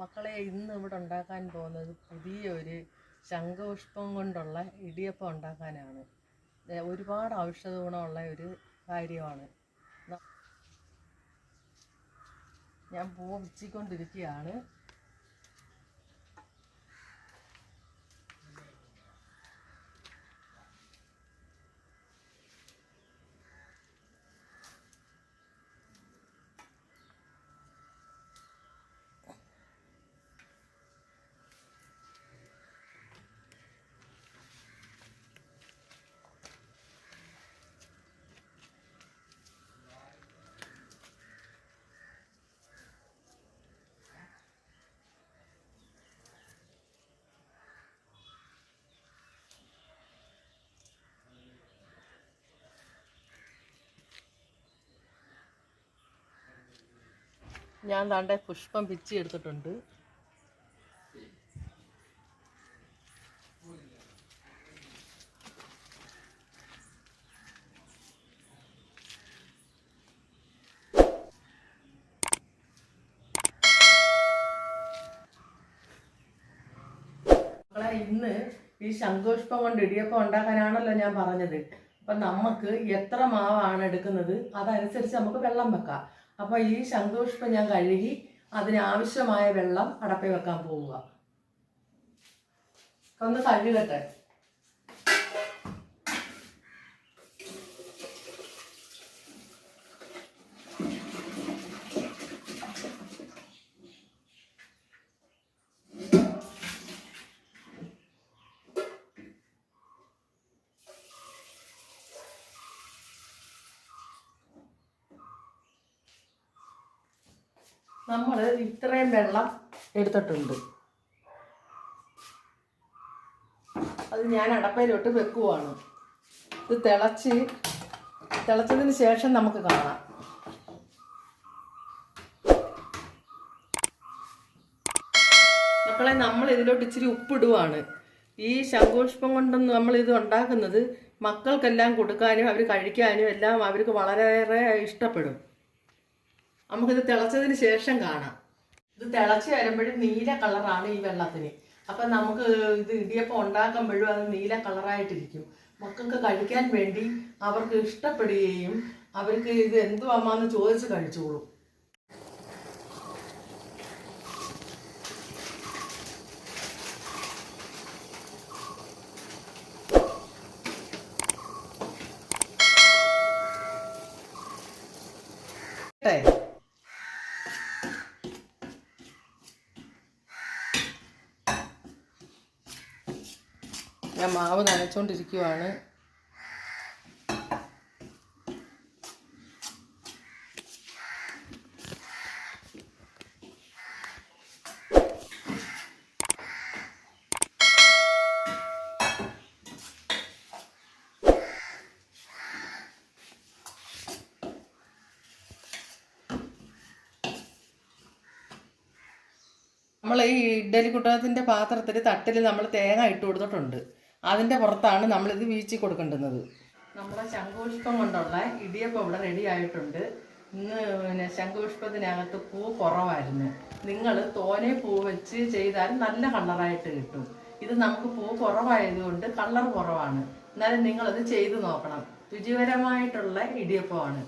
മക്കളെ ഇന്ന് ഇവിടെ ഉണ്ടാക്കാൻ പോകുന്നത് പുതിയൊരു ശംഖുപുഷ്പം കൊണ്ടുള്ള ഇടിയപ്പം ഉണ്ടാക്കാനാണ്. ഒരുപാട് ഔഷധ ഗുണമുള്ള ഒരു കാര്യമാണ്. ഞാൻ പൂവ് പിച്ചിക്കൊണ്ടിരിക്കുകയാണ്. ഞാൻ താണ്ടെ പുഷ്പം പിച്ചി എടുത്തിട്ടുണ്ട്. ഇന്ന് ഈ ശംഖുപുഷ്പം കൊണ്ട് ഇടിയപ്പം ഉണ്ടാക്കാനാണല്ലോ ഞാൻ പറഞ്ഞത്. അപ്പം നമുക്ക് എത്ര മാവാണ് എടുക്കുന്നത് അതനുസരിച്ച് നമുക്ക് വെള്ളം വെക്കാം. അപ്പോൾ ഈ ശംഖുപുഷ്പം ഞാൻ കഴുകി അതിനാവശ്യമായ വെള്ളം അടപ്പേ വെക്കാൻ പോവുക. ഒന്ന് കഴുകട്ടെ. നമ്മൾ ഇത്രയും വെള്ളം എടുത്തിട്ടുണ്ട്. അത് ഞാൻ അടപ്പയിലോട്ട് വെക്കുവാണ്. ഇത് തിളച്ചതിന് ശേഷം നമുക്ക് കാണാം. മക്കളെ, നമ്മൾ ഇതിലോട്ട് ഇച്ചിരി ഉപ്പിടുവാണ്. ഈ ശംഖുപുഷ്പം കൊണ്ടൊന്ന് നമ്മൾ ഇത് ഉണ്ടാക്കുന്നത് മക്കൾക്കെല്ലാം കൊടുക്കാനും അവർ കഴിക്കാനും എല്ലാം അവർക്ക് വളരെയേറെ ഇഷ്ടപ്പെടും. നമുക്കിത് തിളച്ചതിന് ശേഷം കാണാം. ഇത് തിളച്ച് വരുമ്പോഴും നീല കളറാണ് ഈ വെള്ളത്തിന്. അപ്പം നമുക്ക് ഇത് ഇടിയപ്പം ഉണ്ടാക്കുമ്പോഴും അത് നീല കളറായിട്ടിരിക്കും. മക്കൾക്ക് കഴിക്കാൻ വേണ്ടി അവർക്ക് ഇഷ്ടപ്പെടുകയും അവർക്ക് ഇത് എന്തുവാമാന്ന് ചോദിച്ച് കഴിച്ചോളും. ഞാൻ മാവ് നനച്ചുകൊണ്ടിരിക്കുവാണ്. നമ്മൾ ഈ ഇഡ്ഡലിക്കുട്ടത്തിൻ്റെ പാത്രത്തിൽ തട്ടിൽ നമ്മൾ തേങ്ങ ഇട്ട് കൊടുത്തിട്ടുണ്ട്. അതിൻ്റെ പുറത്താണ് നമ്മളിത് വീഴ്ച കൊടുക്കേണ്ടുന്നത്. നമ്മുടെ ശംഖുപുഷ്പം കൊണ്ടുള്ള ഇടിയപ്പം ഇവിടെ റെഡി ആയിട്ടുണ്ട്. ഇന്ന് ശംഖുപുഷ്പത്തിനകത്ത് പൂ കുറവായിരുന്നു. നിങ്ങൾ തോനെ പൂ വെച്ച് ചെയ്താൽ നല്ല കളറായിട്ട് കിട്ടും. ഇത് നമുക്ക് പൂ കുറവായതുകൊണ്ട് കളർ കുറവാണ്. എന്നാലും നിങ്ങളത് ചെയ്ത് നോക്കണം. രുചികരമായിട്ടുള്ള ഇടിയപ്പമാണ്.